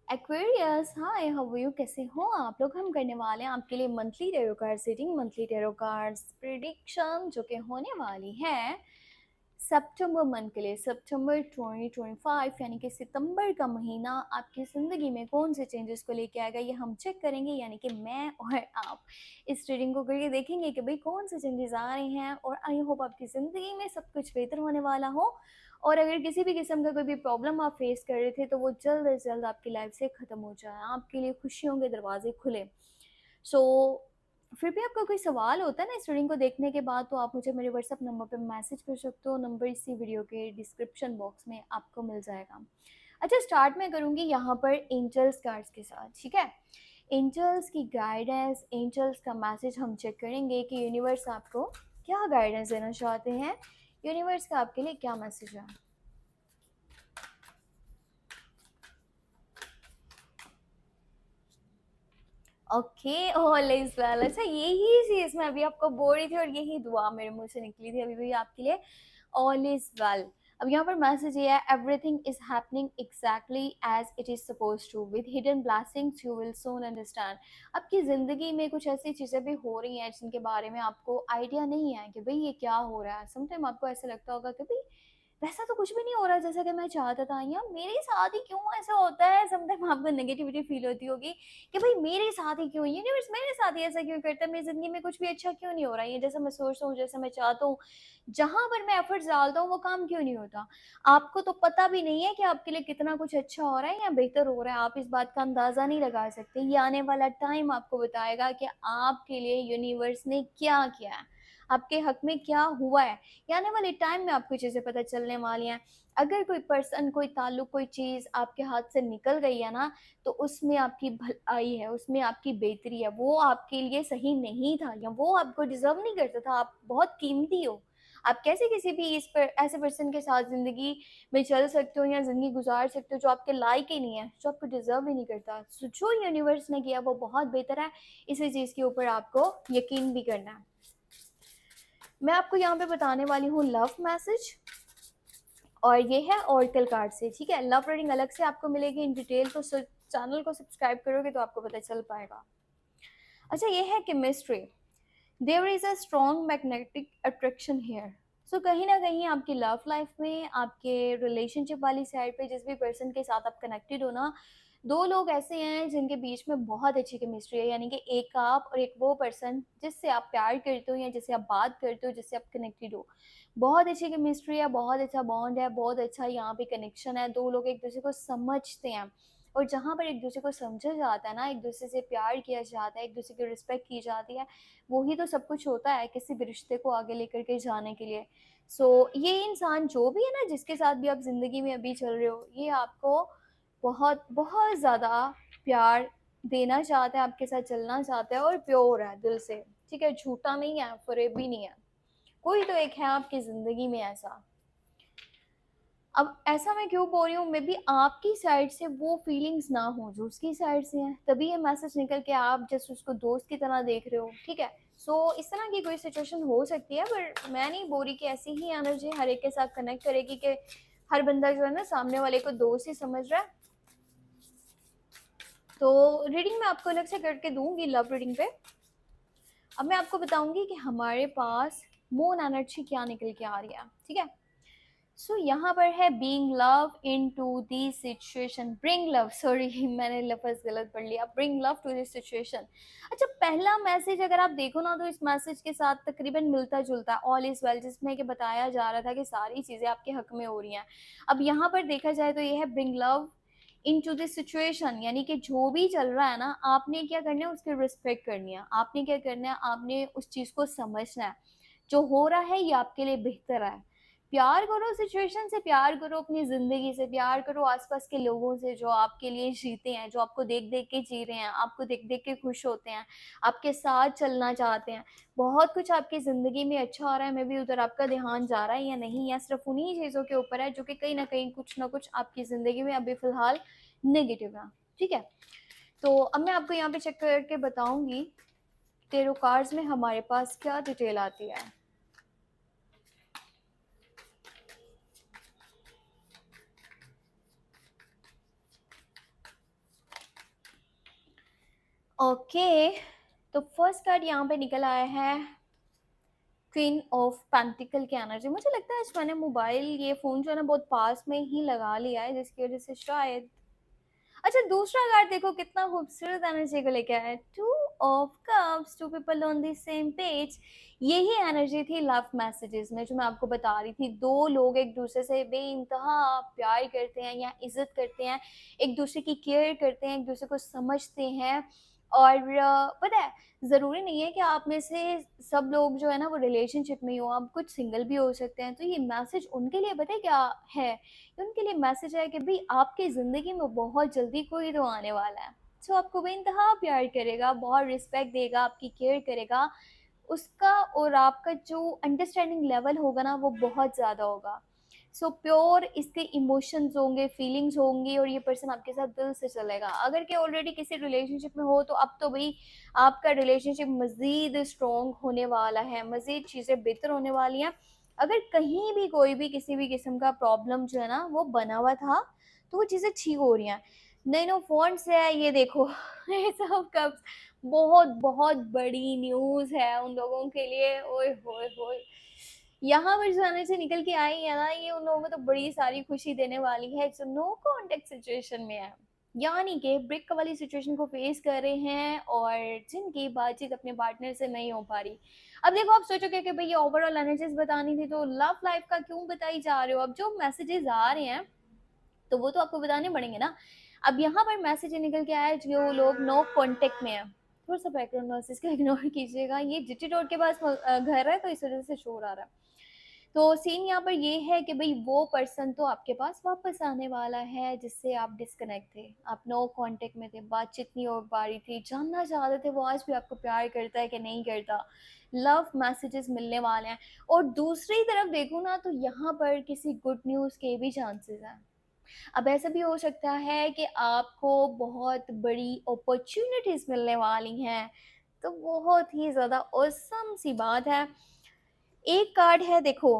Aquarius, hi, how you, कैसे हो आप लोग। हम करने वाले हैं आपके लिए monthly tarot card setting, monthly tarot cards prediction, जो कि होने वाली है सितंबर मंथ के लिए। सितंबर 2025 यानी कि सितंबर का महीना आपकी ज़िंदगी में कौन से चेंजेस को लेके आएगा, ये हम चेक करेंगे। यानी कि मैं और आप इस रीडिंग को करके देखेंगे कि भाई कौन से चेंजेस आ रहे हैं, और आई होप आपकी ज़िंदगी में सब कुछ बेहतर होने वाला हो। और अगर किसी भी किस्म का कोई भी प्रॉब्लम आप फेस कर रहे थे तो वो जल्द से जल्द आपकी लाइफ से ख़त्म हो जाए, आपके लिए खुशियों के दरवाजे खुले। सो फिर भी आपका कोई सवाल होता है ना इस रीडिंग को देखने के बाद, तो आप मुझे मेरे व्हाट्सएप नंबर पे मैसेज कर सकते हो। नंबर इसी वीडियो के डिस्क्रिप्शन बॉक्स में आपको मिल जाएगा। अच्छा, स्टार्ट मैं करूँगी यहाँ पर एंजल्स कार्ड्स के साथ, ठीक है। एंजल्स की गाइडेंस, एंजल्स का मैसेज हम चेक करेंगे कि यूनिवर्स आपको क्या गाइडेंस देना चाहते हैं, यूनिवर्स का आपके लिए क्या मैसेज है। Okay, all is well. अच्छा, यही चीज मैं अभी आपको बोल रही थी और यही दुआ मेरे मुंह से निकली थी अभी भी आपके लिए। All is well. अब यहाँ पर मैसेज ये है, everything is happening exactly as it is suppose to, with hidden blessings you will soon understand. आपकी ज़िंदगी में कुछ ऐसी चीज़ें भी हो रही हैं जिनके बारे में आपको आइडिया नहीं है कि भाई ये क्या हो रहा है। समटाइम आपको ऐसा लगता होगा कि भाई वैसा तो कुछ भी नहीं हो रहा जैसा कि मैं चाहता था, या मेरे साथ ही क्यों ऐसा होता है। समटाइम आपको नेगेटिविटी फील होती होगी कि भाई मेरे साथ ही क्यों, यूनिवर्स मेरे साथ ही ऐसा क्यों करता है, मेरी ज़िंदगी में कुछ भी अच्छा क्यों नहीं हो रहा है, ये जैसा मैं सोचता हूँ, जैसा मैं चाहता हूँ, जहाँ पर मैं एफर्ट्स डालता हूँ वो काम क्यों नहीं होता। आपको तो पता भी नहीं है कि आपके लिए कितना कुछ अच्छा हो रहा है या बेहतर हो रहा है, आप इस बात का अंदाज़ा नहीं लगा सकते। ये आने वाला टाइम आपको बताएगा कि आपके लिए यूनिवर्स ने क्या किया है, आपके हक में क्या हुआ है। ये आने वाले टाइम में आपको चीज़ें पता चलने वाली हैं। अगर कोई पर्सन, कोई ताल्लुक, कोई चीज़ आपके हाथ से निकल गई है ना, तो उसमें आपकी भलाई है, उसमें आपकी बेहतरी है। वो आपके लिए सही नहीं था या वो आपको डिज़र्व नहीं करता था। आप बहुत कीमती हो। आप कैसे किसी भी इस पर ऐसे पर्सन के साथ ज़िंदगी में चल सकते हो या ज़िंदगी गुजार सकते हो जो आपके लायक ही नहीं है, जो आपको डिज़र्व ही नहीं करता। सो जो यूनिवर्स ने किया वो बहुत बेहतर है, इसी चीज़ के ऊपर आपको यकीन भी करना है। मैं आपको यहाँ पे बताने वाली हूँ लव मैसेज, और ये है ऑरेकल कार्ड से, ठीक है। लव रीडिंग अलग से आपको मिलेगी इन डिटेल, तो चैनल को सब्सक्राइब करोगे तो आपको पता चल पाएगा। अच्छा, ये है chemistry. There is a strong magnetic attraction here. So कहीं ना कहीं आपकी लव लाइफ में, आपके रिलेशनशिप वाली साइड पे जिस भी पर्सन के साथ आप कनेक्टेड हो ना, दो लोग ऐसे हैं जिनके बीच में बहुत अच्छी केमिस्ट्री है। यानी कि एक आप और एक वो पर्सन जिससे आप प्यार करते हो या जिससे आप बात करते हो, जिससे आप कनेक्टेड हो। बहुत अच्छी केमिस्ट्री है, बहुत अच्छा बॉन्ड है, बहुत अच्छा यहाँ पे कनेक्शन है। दो लोग एक दूसरे को समझते हैं, और जहाँ पर एक दूसरे को समझा जाता है ना, एक दूसरे से प्यार किया जाता है, एक दूसरे की रिस्पेक्ट की जाती है, वही तो सब कुछ होता है किसी भी रिश्ते को आगे लेकर के जाने के लिए। ये इंसान जो भी है ना, जिसके साथ भी आप ज़िंदगी में अभी चल रहे हो, ये आपको बहुत बहुत ज़्यादा प्यार देना चाहता है, आपके साथ चलना चाहता है, और प्योर है दिल से, ठीक है। झूठा नहीं है, फरेब भी नहीं है। कोई तो एक है आपकी ज़िंदगी में ऐसा। अब ऐसा मैं क्यों बोल रही हूँ, मे बी आपकी साइड से वो फीलिंग्स ना हो जो उसकी साइड से है, तभी ये मैसेज निकल के आप जस्ट उसको दोस्त की तरह देख रहे हो, ठीक है। इस तरह की कोई सिचुएशन हो सकती है, पर मैं नहीं बोल रही कि ऐसी ही एनर्जी हर एक के साथ कनेक्ट करेगी कि हर बंदा जो है ना सामने वाले को दोस्त ही समझ रहा है। तो रीडिंग मैं आपको अलग से करके दूंगी लव रीडिंग पे। अब मैं आपको बताऊंगी कि हमारे पास मून एनर्जी क्या निकल के आ रही है, ठीक है। यहाँ पर है being love into the situation, bring love, sorry मैंने लफ्ज गलत पढ़ लिया, bring love to this situation. अच्छा, पहला मैसेज अगर आप देखो ना तो इस मैसेज के साथ तकरीबन मिलता जुलता है, ऑल इज वेल, जिसमें कि बताया जा रहा था कि सारी चीज़ें आपके हक में हो रही हैं। अब यहाँ पर देखा जाए तो ये है bring love into this situation, यानी कि जो भी चल रहा है ना, आपने क्या करना है, उसकी रिस्पेक्ट करनी है। आपने क्या करना है, आपने उस चीज़ को समझना है। जो हो रहा है ये आपके लिए बेहतर है। प्यार करो, सिचुएशन से प्यार करो, अपनी ज़िंदगी से प्यार करो, आसपास के लोगों से जो आपके लिए जीते हैं, जो आपको देख देख के जी रहे हैं, आपको देख देख के खुश होते हैं, आपके साथ चलना चाहते हैं। बहुत कुछ आपकी ज़िंदगी में अच्छा हो रहा है, मे बी उधर आपका ध्यान जा रहा है या नहीं, या सिर्फ उन्हीं चीज़ों के ऊपर है जो कि कहीं ना कहीं कुछ ना कुछ आपकी ज़िंदगी में अभी फ़िलहाल नेगेटिव है, ठीक है। तो अब मैं आपको यहाँ पे चेक करके बताऊंगी टेरो कार्ड्स में हमारे पास क्या डिटेल आती है। ओके, तो फर्स्ट कार्ड यहाँ पे निकल आया है क्वीन ऑफ पेंटिकल की एनर्जी। मुझे लगता है आज मैंने मोबाइल ये फ़ोन जो है ना बहुत पास में ही लगा लिया है, जिसकी वजह से शायद। अच्छा, दूसरा कार्ड देखो कितना खूबसूरत एनर्जी को लेके आया है, two of cups, two people on the same page. यही एनर्जी थी लव मैसेजेस में जो मैं आपको बता रही थी। दो लोग एक दूसरे से बेइंतहा प्यार करते हैं या इज्जत करते हैं, एक दूसरे की केयर करते हैं, एक दूसरे को समझते हैं। और पता है, ज़रूरी नहीं है कि आप में से सब लोग जो है ना वो रिलेशनशिप में ही हो, आप कुछ सिंगल भी हो सकते हैं। तो ये मैसेज उनके लिए पता है क्या है? उनके लिए मैसेज है कि भाई आपकी ज़िंदगी में बहुत जल्दी कोई तो आने वाला है, जो आपको बेइंतहा प्यार करेगा, बहुत रिस्पेक्ट देगा, आपकी केयर करेगा। उसका और आपका जो अंडरस्टैंडिंग लेवल होगा ना वो बहुत ज़्यादा होगा। सो प्योर इसके इमोशंस होंगे, फीलिंग्स होंगी, और ये पर्सन आपके साथ दिल से चलेगा। अगर कि ऑलरेडी किसी रिलेशनशिप में हो तो अब तो भाई आपका रिलेशनशिप मज़ीद स्ट्रॉन्ग होने वाला है, मज़ीद चीज़ें बेहतर होने वाली हैं। अगर कहीं भी कोई भी किसी भी किस्म का प्रॉब्लम जो है ना वो बना हुआ था, तो वो चीज़ें ठीक हो रही हैं। नए नो फ़ॉन्ट से है ये देखो ये सब कब बहुत बहुत बड़ी न्यूज़ है उन लोगों के लिए। ओए होए होए! यहाँ पर जो एनर्जी निकल के आई है ना, ये उन लोगों को तो बड़ी सारी खुशी देने वाली है जो नो कॉन्टैक्ट सिचुएशन में है। यानी कि ब्रेक वाली सिचुएशन को फेस कर रहे हैं और जिनकी बातचीत अपने पार्टनर से नहीं हो पा रही। अब देखो, आप सोचोगे कि भई ये ओवरऑल एनर्जीज़ बतानी थी तो लव लाइफ का क्यों बताई जा रहे हो? अब जो मैसेजेस आ रहे हैं तो वो तो आपको बताने पड़ेंगे ना। अब यहाँ पर मैसेज ये निकल के आया है जो लोग नो कॉन्टैक्ट में हैं। थोड़ा-सा बैकग्राउंड नॉइज़ इसको इग्नोर कीजिएगा। ये जीटी रोड के पास घर है तो इस वज़ह से शोर आ रहा है। तो सीन यहाँ पर ये है कि भई वो पर्सन तो आपके पास वापस आने वाला है जिससे आप डिस्कनेक्ट थे। आप नो कॉन्टैक्ट में थे, बातचीत नहीं हो पा रही थी, जानना चाहते थे वो आज भी आपको प्यार करता है कि नहीं करता। लव मैसेजेस मिलने वाले हैं। और दूसरी तरफ देखूँ ना तो यहाँ पर किसी गुड न्यूज़ के भी चांसेस हैं। अब ऐसा भी हो सकता है कि आपको बहुत बड़ी अपॉर्च्युनिटीज़ मिलने वाली हैं, तो बहुत ही ज़्यादा ऑसम सी बात है। एक कार्ड है देखो,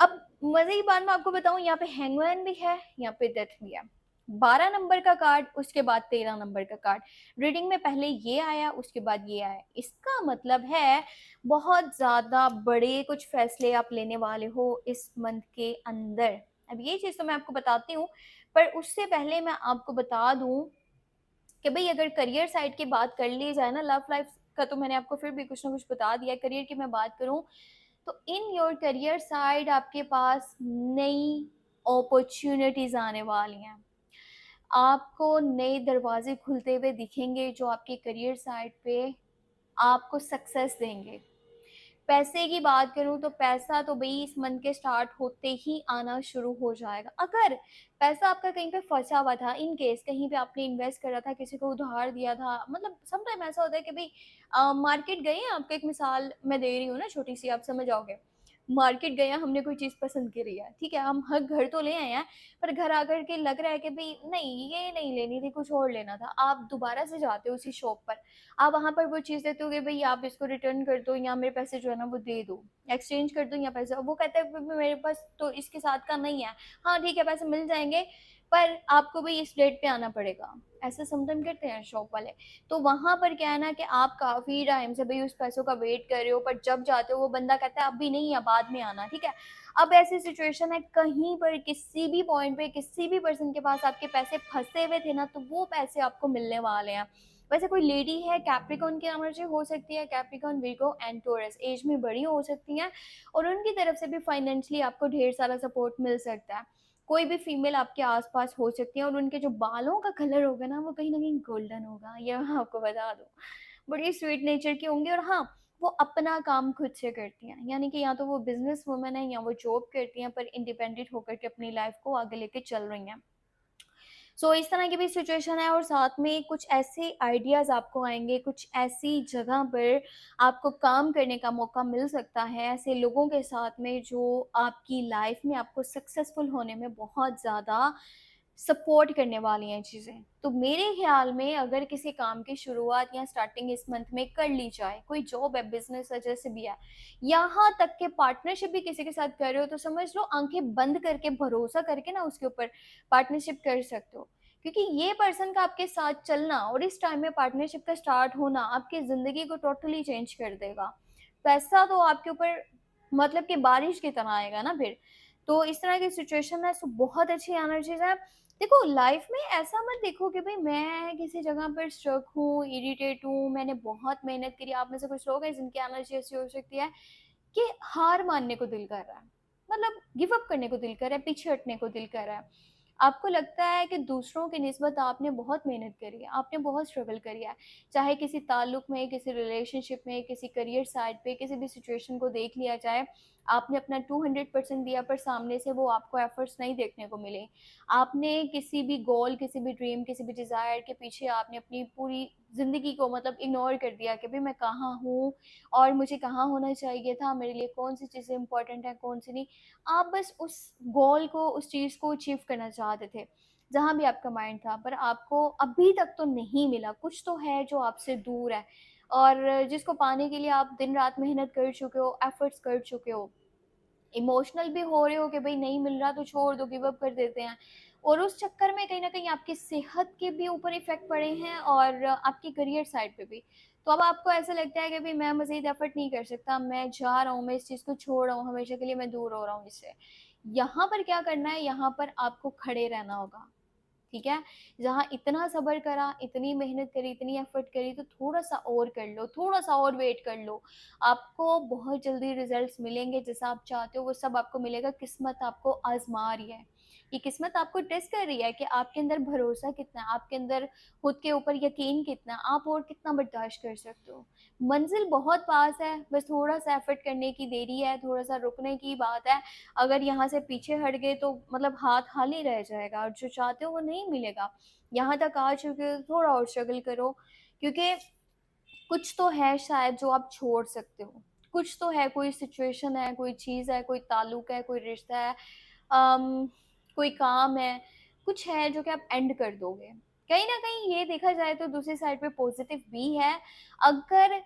अब मज़े की बात मैं आपको बताऊँ, यहाँ पे हैंगमैन भी है, यहाँ पे डेथ भी है। 12 नंबर का कार्ड, उसके बाद 13 नंबर का कार्ड। रीडिंग में पहले ये आया, उसके बाद ये आया। इसका मतलब है बहुत ज़्यादा बड़े कुछ फैसले आप लेने वाले हो इस मंथ के अंदर। अब ये चीज़ तो मैं आपको बताती हूँ, पर उससे पहले मैं आपको बता दूँ कि भई अगर करियर साइड की बात कर ली जाए ना, लव लाइफ का तो मैंने आपको फिर भी कुछ ना कुछ बता दिया है। करियर की मैं बात करूँ तो इन योर करियर साइड आपके पास नई अपॉर्च्युनिटीज़ आने वाली हैं। आपको नए दरवाज़े खुलते हुए दिखेंगे जो आपके करियर साइड पे आपको सक्सेस देंगे। पैसे की बात करूँ तो पैसा तो भई इस मंथ के स्टार्ट होते ही आना शुरू हो जाएगा। अगर पैसा आपका कहीं पे फँसा हुआ था, इन केस कहीं पे आपने इन्वेस्ट करा था, किसी को उधार दिया था, मतलब सम टाइम ऐसा होता है कि भई मार्केट गए हैं, आपको एक मिसाल मैं दे रही हूँ ना छोटी-सी, आप समझ जाओगे। मार्केट गए हैं, हमने कोई चीज़ पसंद करी है, ठीक है? हम ह घर तो ले आए हैं, पर घर आकर के लग रहा है कि भई नहीं, ये नहीं लेनी थी, कुछ और लेना था। आप दोबारा से जाते हो उसी शॉप पर, आप वहाँ पर वो चीज़ देते हो कि भई आप इसको रिटर्न कर दो या मेरे पैसे जो है ना वो दे दो, एक्सचेंज कर दो या पैसे। वो कहता है ब मेरे पास तो इसके साथ का नहीं है। हाँ, ठीक है, पैसे मिल जाएँगे, पर आपको भई इस डेट पे आना पड़ेगा। ऐसा समटाइम करते हैं शॉप वाले। तो वहाँ पर क्या है ना कि आप काफ़ी टाइम से भई उस पैसों का वेट कर रहे हो, पर जब जाते हो वो बंदा कहता है अभी नहीं या बाद में आना, ठीक है? अब ऐसी सिचुएशन है, कहीं पर किसी भी पॉइंट पे किसी भी पर्सन के पास आपके पैसे फँसे हुए थे ना, तो वो पैसे आपको मिलने वाले हैं। वैसे कोई लेडी है, कैप्रिकॉर्न की एनर्जी हो सकती है, Capricorn, Virgo and Taurus, age में बड़ी हो सकती हैं और उनकी तरफ से भी फाइनेंशियली आपको ढेर सारा सपोर्ट मिल सकता है। कोई भी फीमेल आपके आस-पास हो सकती है और उनके जो बालों का कलर होगा ना, वो कहीं न कहीं गोल्डन होगा, ये मैं आपको बता दूँ। बड़ी स्वीट नेचर की होंगी और हाँ, वो अपना काम खुद से करती हैं, यानी कि या तो वो बिज़नेस वुमन है या वो जॉब करती हैं, पर इंडिपेंडेंट होकर के अपनी लाइफ़ को आगे लेके चल रही हैं। सो इस तरह की भी सिचुएशन है और साथ में कुछ ऐसे आइडियाज़ आपको आएँगे, कुछ ऐसी जगह पर आपको काम करने का मौका मिल सकता है, ऐसे लोगों के साथ में जो आपकी लाइफ़ में आपको सक्सेसफुल होने में बहुत ज़्यादा सपोर्ट करने वाली हैं चीज़ें। तो मेरे ख़्याल में अगर किसी काम की शुरुआत या स्टार्टिंग इस मंथ में कर ली जाए, कोई जॉब है, बिज़नेस है, जैसे भी है, यहाँ तक के पार्टनरशिप भी किसी के साथ कर रहे हो तो समझ लो आँखें बंद करके भरोसा करके ना उसके ऊपर पार्टनरशिप कर सकते हो। क्योंकि ये पर्सन का आपके साथ चलना और इस टाइम में पार्टनरशिप का स्टार्ट होना आपकी ज़िंदगी को टोटली चेंज कर देगा। पैसा तो आपके ऊपर मतलब कि बारिश की तरह आएगा ना फिर। तो इस तरह की सिचुएशन है, सो बहुत अच्छी एनर्जीज़ हैं। देखो लाइफ में ऐसा मत देखो कि भई मैं किसी जगह पर स्ट्रक हूँ, इरिटेट हूँ, मैंने बहुत मेहनत करी। आप में से कुछ लोग हैं जिनकी एनर्जी ऐसी हो सकती है कि हार मानने को दिल कर रहा है, मतलब गिव अप करने को दिल कर रहा है, पीछे हटने को दिल कर रहा है। आपको लगता है कि दूसरों की निस्बत आपने बहुत मेहनत करी है, आपने बहुत स्ट्रगल करी है, चाहे किसी ताल्लुक में, किसी रिलेशनशिप में, किसी करियर साइड पे, किसी भी सिचुएशन को देख लिया जाए, आपने अपना 200% दिया पर सामने से वो आपको एफर्ट्स नहीं देखने को मिले। आपने किसी भी गोल, किसी भी ड्रीम, किसी भी डिज़ायर के पीछे आपने अपनी पूरी ज़िंदगी को मतलब इग्नोर कर दिया कि भाई मैं कहाँ हूँ और मुझे कहाँ होना चाहिए था, मेरे लिए कौन सी चीज़ें इंपॉर्टेंट है, कौन सी नहीं। आप बस उस गोल को, उस चीज़ को अचीव करना चाहते थे, जहाँ भी आपका माइंड था, पर आपको अभी तक तो नहीं मिला। कुछ तो है जो आपसे दूर है और जिसको पाने के लिए आप दिन रात मेहनत कर चुके हो, एफर्ट्स कर चुके हो। इमोशनल भी हो रहे हो कि भाई नहीं मिल रहा तो छोड़ दो, गिव अप कर देते हैं, और उस चक्कर में कहीं न कहीं आपकी सेहत के भी ऊपर इफ़ेक्ट पड़े हैं और आपकी करियर साइड पे भी। तो अब आपको ऐसा लगता है कि भई मैं मज़ीद एफ़र्ट नहीं कर सकता, मैं जा रहा हूँ, मैं इस चीज़ को छोड़ रहा हूँ, हमेशा के लिए मैं दूर हो रहा हूँ इससे। यहाँ पर क्या करना है, यहाँ पर आपको खड़े रहना होगा। ठीक है? जहाँ इतना सब्र करा, इतनी मेहनत करी, इतनी एफ़र्ट करी, तो थोड़ा-सा और कर लो, थोड़ा-सा और वेट कर लो। आपको बहुत जल्दी रिज़ल्ट्स मिलेंगे, जैसा आप चाहते हो वो सब आपको मिलेगा। किस्मत आपको आज़मा रही है। ये किस्मत आपको टेस्ट कर रही है कि आपके अंदर भरोसा कितना है, आपके अंदर खुद के ऊपर यकीन कितना है, आप और कितना बर्दाश्त कर सकते हो। मंज़िल बहुत पास है, बस थोड़ा-सा एफ़र्ट करने की देरी है, थोड़ा-सा रुकने की बात है। अगर यहाँ से पीछे हट गए तो मतलब हाथ खाली रह जाएगा और जो चाहते हो वो नहीं मिलेगा। यहाँ तक आ चुके हो तो थोड़ा और स्ट्रगल करो, क्योंकि कुछ तो है शायद जो आप छोड़ सकते हो। कुछ तो है, कोई सिचुएशन है, कोई चीज़ है, कोई ताल्लुक है, कोई रिश्ता है, अम, कोई काम है, कुछ है जो कि आप एंड कर दोगे। कहीं न कहीं ये देखा जाए तो दूसरी साइड पे पॉज़िटिव भी है। अगर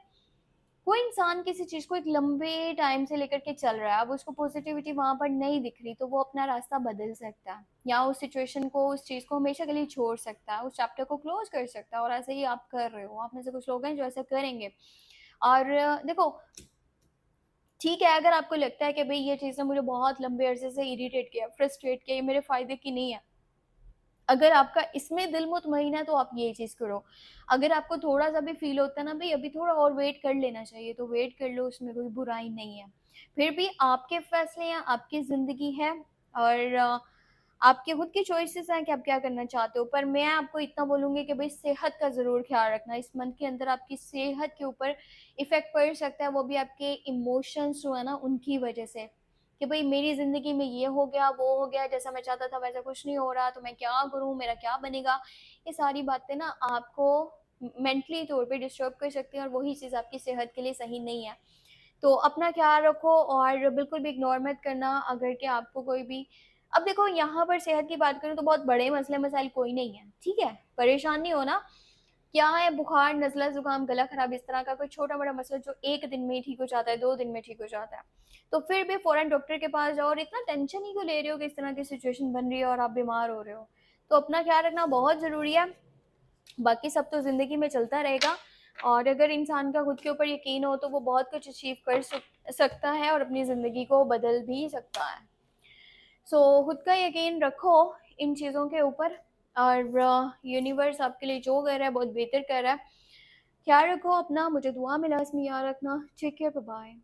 कोई इंसान किसी चीज़ को एक लंबे टाइम से लेकर के चल रहा है, अब उसको पॉज़िटिविटी वहाँ पर नहीं दिख रही, तो वो अपना रास्ता बदल सकता है या उस सिचुएशन को, उस चीज़ को हमेशा के लिए छोड़ सकता है, उस चैप्टर को क्लोज़ कर सकता है, और ऐसे ही आप कर रहे हो। आप में से कुछ लोग हैं जो ऐसा करेंगे। और देखो, ठीक है, अगर आपको लगता है कि भई ये चीज़ ना मुझे बहुत लंबे अरसे से इरिटेट किया, फ्रस्ट्रेट किया, ये मेरे फ़ायदे की नहीं है। अगर आपका इसमें दिल मुतमईन है तो आप ये चीज़ करो। अगर आपको थोड़ा-सा भी फ़ील होता है ना भई अभी थोड़ा और वेट कर लेना चाहिए, तो वेट कर लो, उसमें कोई बुराई नहीं है। फिर भी आपके फ़ैसले हैं, आपकी ज़िंदगी है और आपके खुद की चॉइसेस हैं कि आप क्या करना चाहते हो। पर मैं आपको इतना बोलूँगी कि भई सेहत का ज़रूर ख़्याल रखना। इस मंथ के अंदर आपकी सेहत के ऊपर इफ़ेक्ट पड़ सकता है, वो भी आपके इमोशंस जो है ना उनकी वज़ह से। कि भई मेरी ज़िंदगी में ये हो गया, वो हो गया, जैसा मैं चाहता था वैसा कुछ नहीं हो रहा, तो मैं क्या करूँ, मेरा क्या बनेगा? ये सारी बातें ना आपको मेंटली तौर पे डिस्टर्ब कर सकती हैं और वही चीज़ आपकी सेहत के लिए सही नहीं है। तो अपना ख़्याल रखो और बिल्कुल भी इग्नोर मत करना अगर कि आपको कोई भी, अब देखो यहाँ पर सेहत की बात करूँ तो बहुत बड़े मसले-मसाइल कोई नहीं है, ठीक है? परेशान नहीं होना। क्या है, बुखार, नज़ला, ज़ुकाम, गला खराब, इस तरह का कोई छोटा-बड़ा मसला जो 1 दिन में ही ठीक हो जाता है, 2 दिन में ठीक हो जाता है। तो फिर भी फ़ौरन डॉक्टर के पास जाओ और इतना टेंशन ही क्यों ले रहे हो कि इस तरह की सिचुएशन बन रही है और आप बीमार हो रहे हो। तो अपना ख़्याल रखना बहुत ज़रूरी है, बाकी सब तो ज़िंदगी में चलता रहेगा और अगर इंसान का खुद के ऊपर यकीन हो तो वो बहुत कुछ अचीव कर सकता है और अपनी ज़िंदगी को बदल भी सकता है। सो खुद का यकीन रखो इन चीज़ों के ऊपर और यूनिवर्स आपके लिए जो कर रहा है बहुत बेहतर कर रहा है। ख्याल रखो अपना, मुझे दुआ में लाज़मी याद रखना। Take care, bye bye.